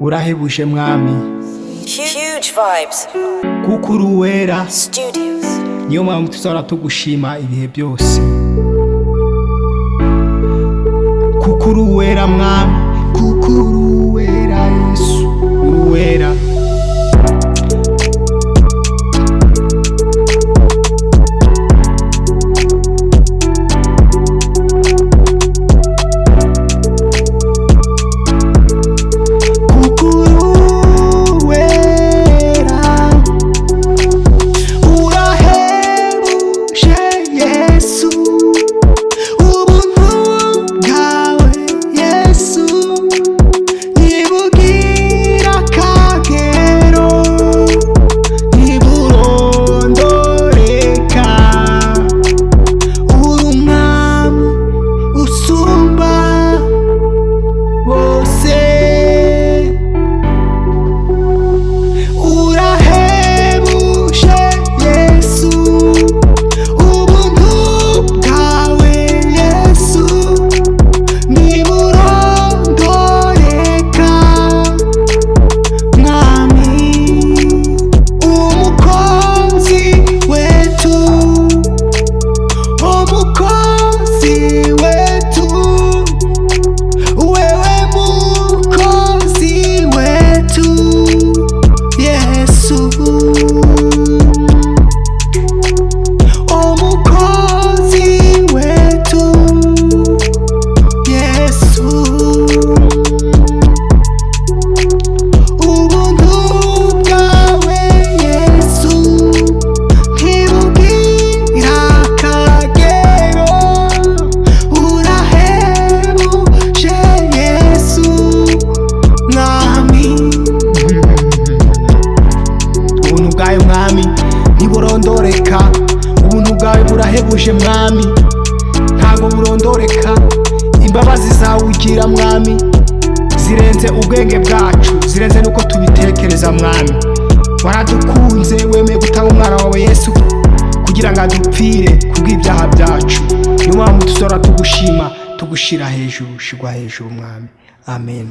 Urahebuje Mwami, Huge vibes. kuko uri uwera, Studios. niyo mpamvu tuzahora tugushima ibihe byose. Kuko uri uwera Mwami, kuko uri uwera Yesu, uri uwera. Mwami ntiburondoreka, ubuntu bwawe burahebuje Mwami, ntago burondoreka. Imbabazi zawe ugira Mwami zirenze ubwenge bwacu, zirenze nuko tubitekereza Mwami. Waradukunze, wemeye gutanga umwana wawe Yesu kugira ngo adupfire kubw'ibyaha byacu. Niyo mpamvu tuzora tugushima, tugushira hejuru, shigwa hejuru Mwami. Amen.